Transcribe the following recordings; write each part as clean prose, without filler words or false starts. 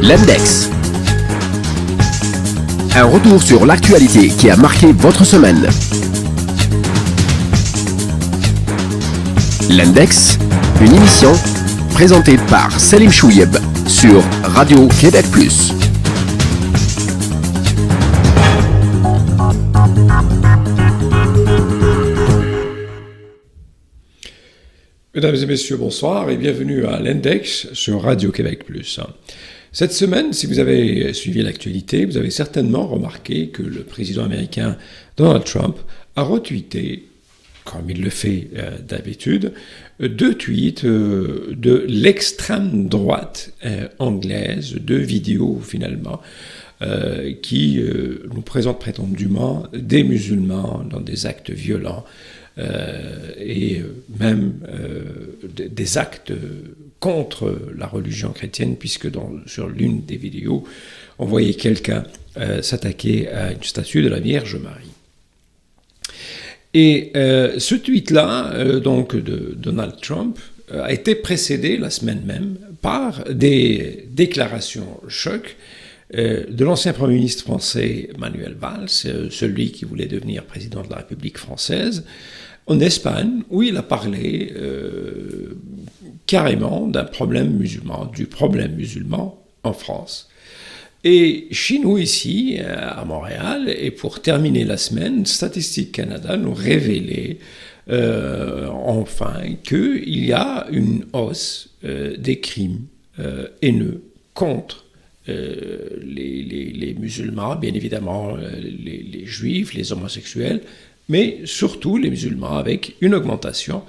L'Index. Un retour sur l'actualité qui a marqué votre semaine. L'Index, une émission présentée par Salim Chouieb sur Radio Québec Plus. Mesdames et messieurs, bonsoir et bienvenue à l'Index sur Radio Québec Plus. Cette semaine, si vous avez suivi l'actualité, vous avez certainement remarqué que le président américain Donald Trump a retweeté, comme il le fait d'habitude, 2 tweets de l'extrême droite anglaise, 2 vidéos finalement, qui nous présentent prétendument des musulmans dans des actes violents et même des actes contre la religion chrétienne, puisque sur l'une des vidéos, on voyait quelqu'un s'attaquer à une statue de la Vierge Marie. Et ce tweet-là, donc de Donald Trump, a été précédé la semaine même par des déclarations choc de l'ancien Premier ministre français Manuel Valls, celui qui voulait devenir président de la République française, en Espagne, où il a parlé carrément du problème musulman en France. Et chez nous ici, à Montréal, et pour terminer la semaine, Statistique Canada nous révélait enfin qu'il y a une hausse des crimes haineux contre les musulmans, bien évidemment les juifs, les homosexuels, mais surtout les musulmans, avec une augmentation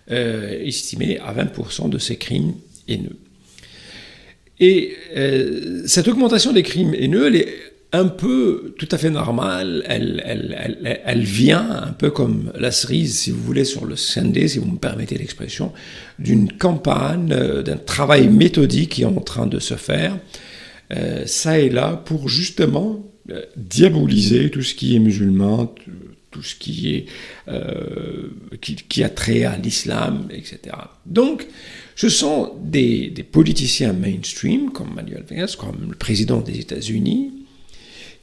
estimée à 20% de ces crimes haineux. Et cette augmentation des crimes haineux, elle est un peu tout à fait normale, elle vient un peu comme la cerise, si vous voulez, sur le sundae, si vous me permettez l'expression, d'une campagne, d'un travail méthodique qui est en train de se faire, ça et là, pour justement diaboliser tout ce qui est musulman, tout ce qui est qui a trait à l'islam, etc. Donc, ce sont des politiciens mainstream, comme Manuel Valls, comme le président des États-Unis,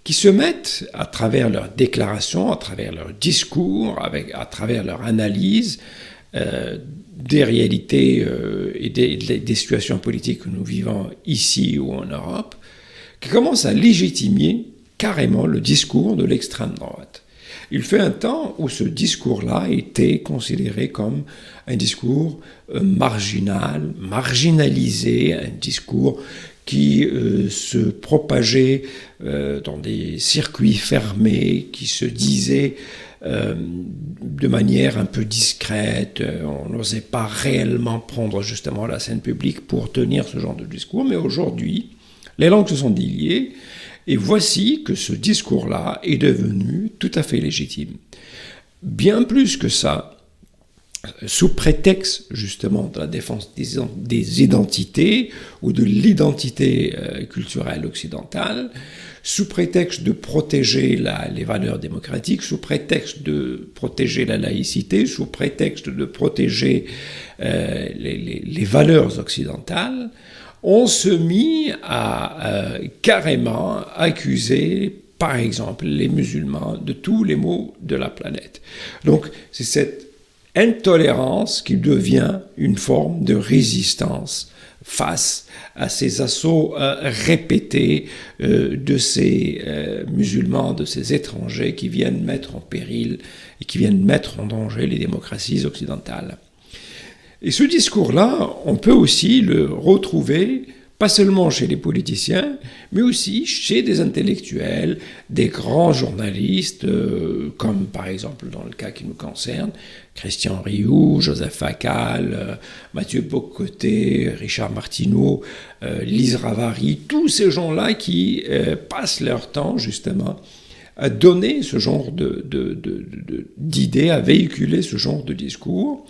qui se mettent, à travers leurs déclarations, à travers leurs discours, à travers leur analyse des réalités et des situations politiques que nous vivons ici ou en Europe, qui commencent à légitimer carrément le discours de l'extrême droite. Il fait un temps où ce discours-là était considéré comme un discours marginalisé, un discours qui se propageait dans des circuits fermés, qui se disait de manière un peu discrète. On n'osait pas réellement prendre justement la scène publique pour tenir ce genre de discours. Mais aujourd'hui, les langues se sont déliées. Et voici que ce discours-là est devenu tout à fait légitime. Bien plus que ça, sous prétexte justement de la défense des identités ou de l'identité culturelle occidentale, sous prétexte de protéger les valeurs démocratiques, sous prétexte de protéger la laïcité, sous prétexte de protéger les valeurs occidentales, on se mit à carrément accuser, par exemple, les musulmans de tous les maux de la planète. Donc, c'est cette intolérance qui devient une forme de résistance face à ces assauts répétés de ces musulmans, de ces étrangers qui viennent mettre en péril et qui viennent mettre en danger les démocraties occidentales. Et ce discours-là, on peut aussi le retrouver, pas seulement chez les politiciens, mais aussi chez des intellectuels, des grands journalistes, comme par exemple dans le cas qui nous concerne, Christian Rioux, Joseph Facal, Mathieu Bock-Côté, Richard Martineau, Lise Ravary, tous ces gens-là qui passent leur temps justement à donner ce genre d'idées, à véhiculer ce genre de discours.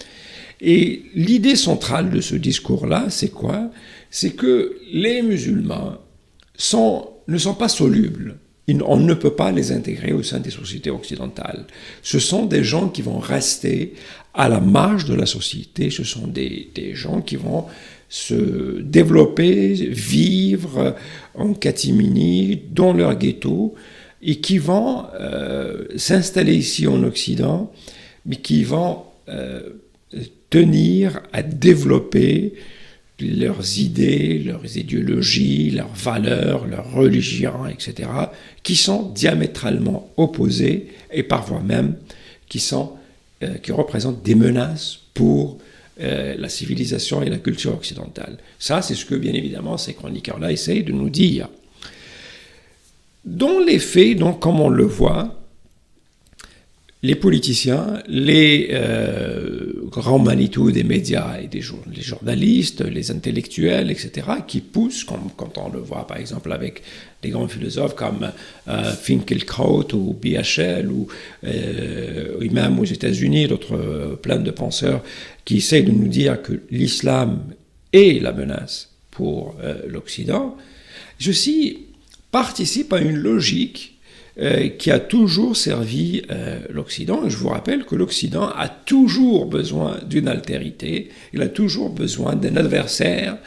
Et l'idée centrale de ce discours-là, c'est quoi ? C'est que les musulmans ne sont pas solubles on ne peut pas les intégrer au sein des sociétés occidentales. Ce sont des gens qui vont rester à la marge de la société, ce sont des gens qui vont se développer, vivre en catimini, dans leur ghetto, et qui vont s'installer ici en Occident, mais qui vont tenir à développer leurs idées, leurs idéologies, leurs valeurs, leurs religions, etc., qui sont diamétralement opposées et parfois même qui représentent des menaces pour la civilisation et la culture occidentale. Ça, c'est ce que, bien évidemment, ces chroniqueurs-là essayent de nous dire. Dans les faits, donc, comme on le voit, les politiciens, les grands Manitou des médias et les journalistes, les intellectuels, etc., qui poussent, comme quand on le voit par exemple avec des grands philosophes comme Finkielkraut ou BHL, ou même aux États-Unis, d'autres plein de penseurs qui essayent de nous dire que l'islam est la menace pour l'Occident, ceci participe à une logique qui a toujours servi l'Occident. Et je vous rappelle que l'Occident a toujours besoin d'une altérité, il a toujours besoin d'un adversaire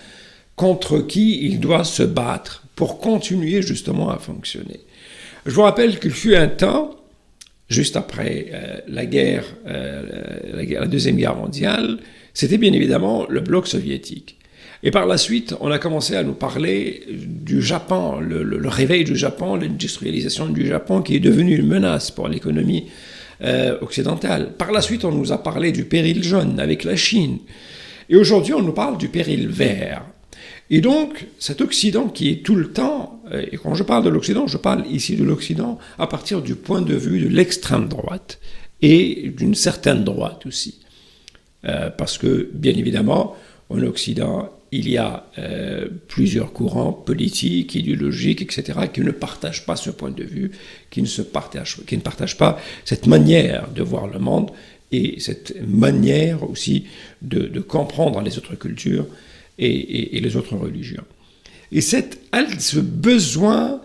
contre qui il doit se battre pour continuer justement à fonctionner. Je vous rappelle qu'il fut un temps, juste après la Deuxième Guerre mondiale, c'était bien évidemment le bloc soviétique. Et par la suite, on a commencé à nous parler du Japon, le réveil du Japon, l'industrialisation du Japon qui est devenue une menace pour l'économie occidentale. Par la suite, on nous a parlé du péril jaune avec la Chine. Et aujourd'hui, on nous parle du péril vert. Et donc, cet Occident qui est tout le temps, et quand je parle de l'Occident, je parle ici de l'Occident à partir du point de vue de l'extrême droite et d'une certaine droite aussi. Parce que, bien évidemment, en Occident, il y a plusieurs courants politiques, idéologiques, etc., qui ne partagent pas ce point de vue, qui ne partagent pas cette manière de voir le monde et cette manière aussi de comprendre les autres cultures et les autres religions. Et ce besoin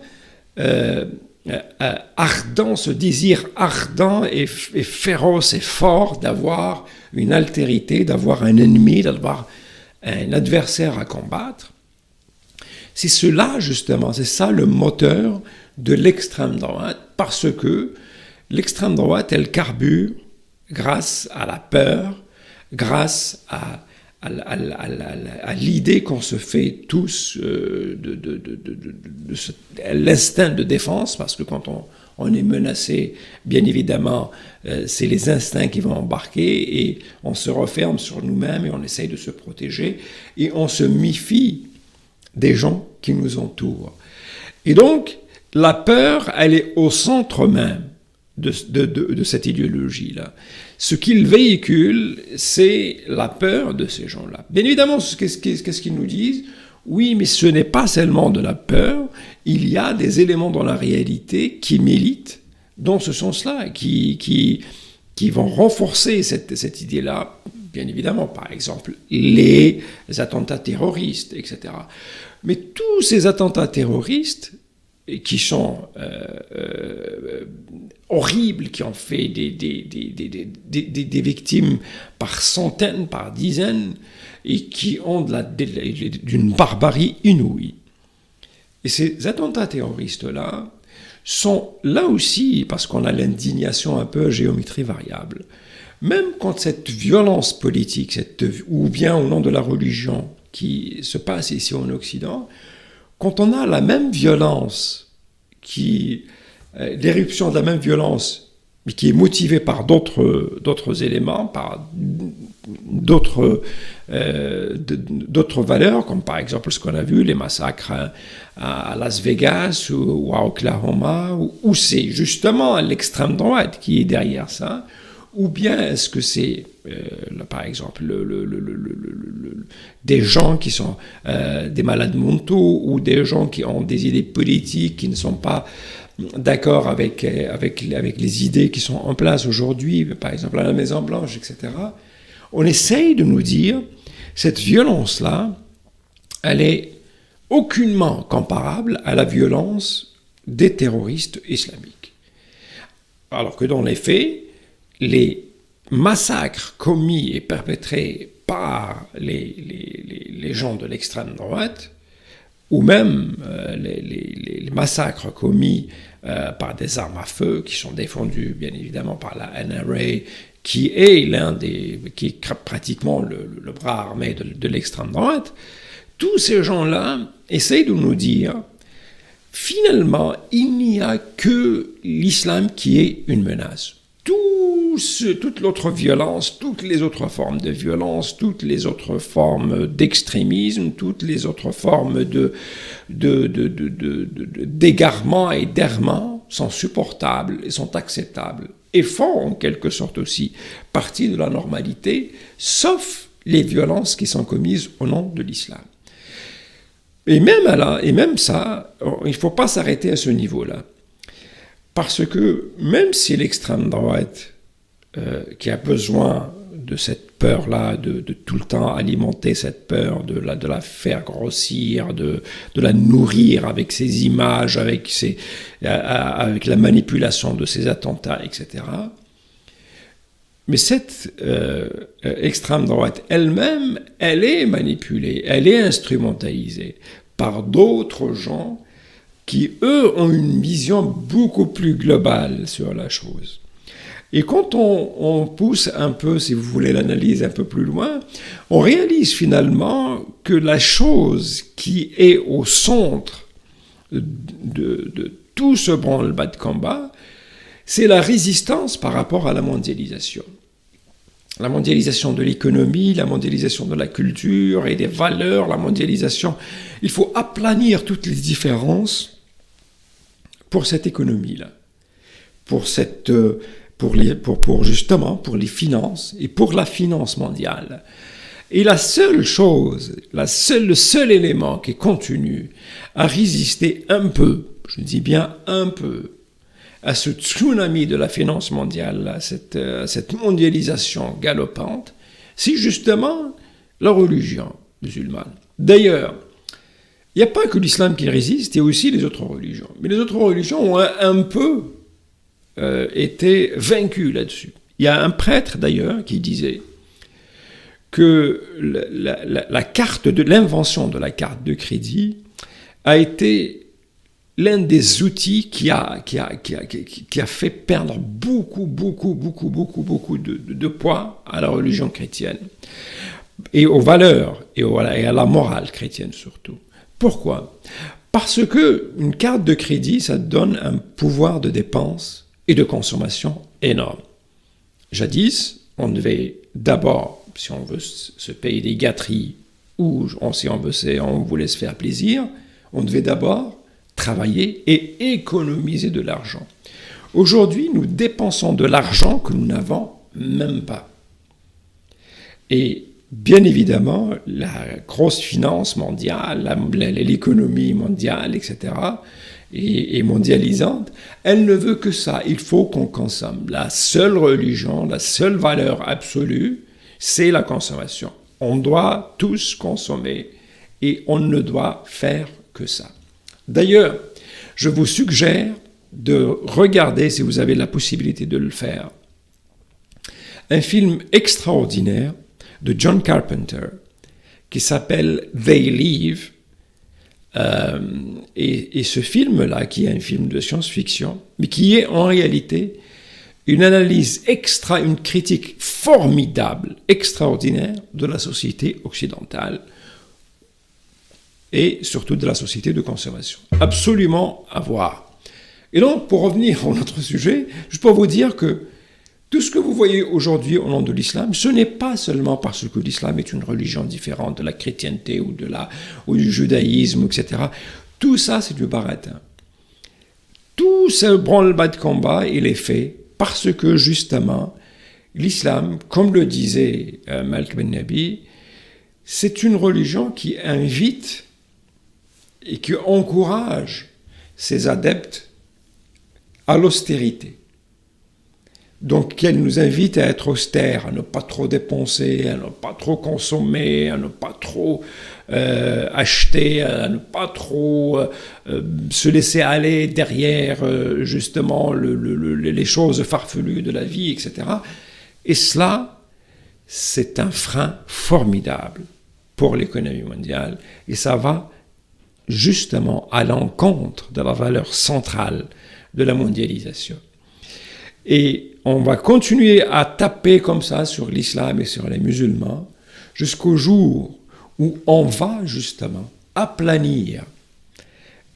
ardent, ce désir ardent et féroce et fort d'avoir une altérité, d'avoir un ennemi, d'avoir un adversaire à combattre, c'est cela justement, c'est ça le moteur de l'extrême droite, parce que l'extrême droite, elle carbure grâce à la peur, grâce à l'idée qu'on se fait tous l'instinct de défense, parce que quand on est menacé, bien évidemment, c'est les instincts qui vont embarquer et on se referme sur nous-mêmes et on essaye de se protéger et on se méfie des gens qui nous entourent. Et donc, la peur, elle est au centre même de cette idéologie-là. Ce qu'ils véhiculent, c'est la peur de ces gens-là. Bien évidemment, qu'est-ce qu'ils nous disent ? Oui, mais ce n'est pas seulement de la peur, il y a des éléments dans la réalité qui militent dans ce sens-là, qui vont renforcer cette idée-là, bien évidemment, par exemple, les attentats terroristes, etc. Mais tous ces attentats terroristes, qui sont horribles, qui ont fait des victimes par centaines, par dizaines, et qui ont d'une barbarie inouïe. Et ces attentats terroristes-là sont là aussi, parce qu'on a l'indignation un peu à géométrie variable, même quand cette violence politique, ou bien au nom de la religion qui se passe ici en Occident, quand on a la même violence, l'éruption de la même violence, mais qui est motivée par d'autres éléments, par d'autres valeurs, comme par exemple ce qu'on a vu, les massacres à Las Vegas ou à Oklahoma, où c'est justement l'extrême droite qui est derrière ça, ou bien est-ce que c'est, par exemple, des gens qui sont des malades mentaux ou des gens qui ont des idées politiques qui ne sont pas d'accord avec les idées qui sont en place aujourd'hui, par exemple à la Maison-Blanche, etc. On essaye de nous dire, cette violence-là, elle est aucunement comparable à la violence des terroristes islamiques. Alors que dans les faits, les massacres commis et perpétrés par les gens de l'extrême droite, ou même les massacres commis par des armes à feu qui sont défendus bien évidemment par la NRA, qui est qui est pratiquement le bras armé de l'extrême droite, tous ces gens-là essayent de nous dire, finalement, il n'y a que l'islam qui est une menace. Toute l'autre violence, toutes les autres formes de violence, toutes les autres formes d'extrémisme, toutes les autres formes d'égarement et d'errement sont supportables et sont acceptables et font en quelque sorte aussi partie de la normalité, sauf les violences qui sont commises au nom de l'islam. Et même ça, il ne faut pas s'arrêter à ce niveau-là. Parce que même si l'extrême droite, qui a besoin de cette peur-là, de tout le temps alimenter cette peur, de la faire grossir, de la nourrir avec ses images, avec la manipulation de ses attentats, etc. Mais cette extrême droite elle-même, elle est manipulée, elle est instrumentalisée par d'autres gens qui, eux, ont une vision beaucoup plus globale sur la chose. Et quand on pousse un peu, si vous voulez l'analyse un peu plus loin, on réalise finalement que la chose qui est au centre de tout ce branle-bas de combat, c'est la résistance par rapport à la mondialisation. La mondialisation de l'économie, la mondialisation de la culture et des valeurs, la mondialisation. Il faut aplanir toutes les différences pour cette économie-là, pour justement pour les finances et pour la finance mondiale. Et la seule chose, le seul élément qui continue à résister un peu, je dis bien un peu, à ce tsunami de la finance mondiale, à cette mondialisation galopante, c'est justement la religion musulmane. D'ailleurs, il n'y a pas que l'islam qui résiste, il y a aussi les autres religions. Mais les autres religions ont un peu été vaincues là-dessus. Il y a un prêtre, d'ailleurs, qui disait que l'invention de la carte de crédit a été l'un des outils qui a fait perdre beaucoup de poids à la religion chrétienne et aux valeurs et à la morale chrétienne surtout. Pourquoi ? Parce que une carte de crédit, ça donne un pouvoir de dépense et de consommation énorme. Jadis, on devait d'abord, si on veut se payer des gâteries ou si on voulait se faire plaisir, on devait d'abord travailler et économiser de l'argent. Aujourd'hui, nous dépensons de l'argent que nous n'avons même pas. Et bien évidemment, la grosse finance mondiale, l'économie mondiale, etc., et mondialisante, elle ne veut que ça. Il faut qu'on consomme. La seule religion, la seule valeur absolue, c'est la consommation. On doit tous consommer et on ne doit faire que ça. D'ailleurs, je vous suggère de regarder, si vous avez la possibilité de le faire, un film extraordinaire de John Carpenter qui s'appelle They Live. Et ce film-là, qui est un film de science-fiction, mais qui est en réalité une analyse une critique formidable, extraordinaire de la société occidentale et surtout de la société de consommation. Absolument à voir. Et donc, pour revenir à notre sujet, je peux vous dire que tout ce que vous voyez aujourd'hui au nom de l'islam, ce n'est pas seulement parce que l'islam est une religion différente de la chrétienté ou du judaïsme, etc. Tout ça, c'est du baratin. Tout ce branle-bas de combat, il est fait parce que, justement, l'islam, comme le disait Malik Ben Nabi, c'est une religion qui invite et qui encourage ses adeptes à l'austérité. donc elle nous invite à être austère, à ne pas trop dépenser, à ne pas trop consommer, à ne pas trop acheter, à ne pas trop se laisser aller derrière justement les choses farfelues de la vie, etc. Et cela, c'est un frein formidable pour l'économie mondiale, et ça va justement à l'encontre de la valeur centrale de la mondialisation. Et on va continuer à taper comme ça sur l'islam et sur les musulmans jusqu'au jour où on va justement aplanir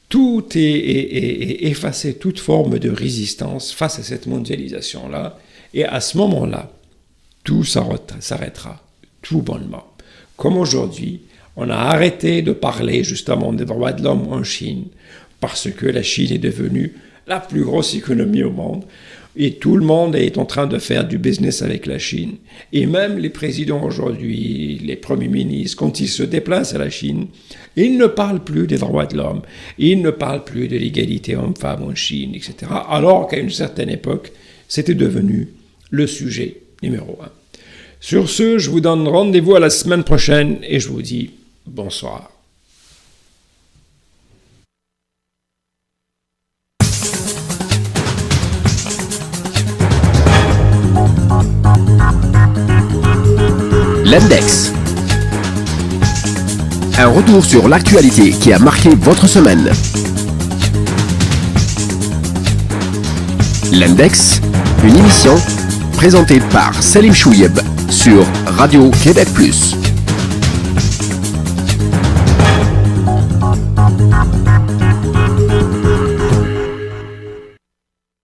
tout et effacer toute forme de résistance face à cette mondialisation-là. Et à ce moment-là, tout s'arrêtera tout bonnement. Comme aujourd'hui, on a arrêté de parler justement des droits de l'homme en Chine parce que la Chine est devenue la plus grosse économie au monde et tout le monde est en train de faire du business avec la Chine. Et même les présidents aujourd'hui, les premiers ministres, quand ils se déplacent à la Chine, ils ne parlent plus des droits de l'homme, ils ne parlent plus de l'égalité homme-femme en Chine, etc. Alors qu'à une certaine époque, c'était devenu le sujet numéro 1. Sur ce, je vous donne rendez-vous à la semaine prochaine et je vous dis bonsoir. L'Index. Un retour sur l'actualité qui a marqué votre semaine. L'Index, une émission présentée par Selim Chouieb sur Radio Québec Plus.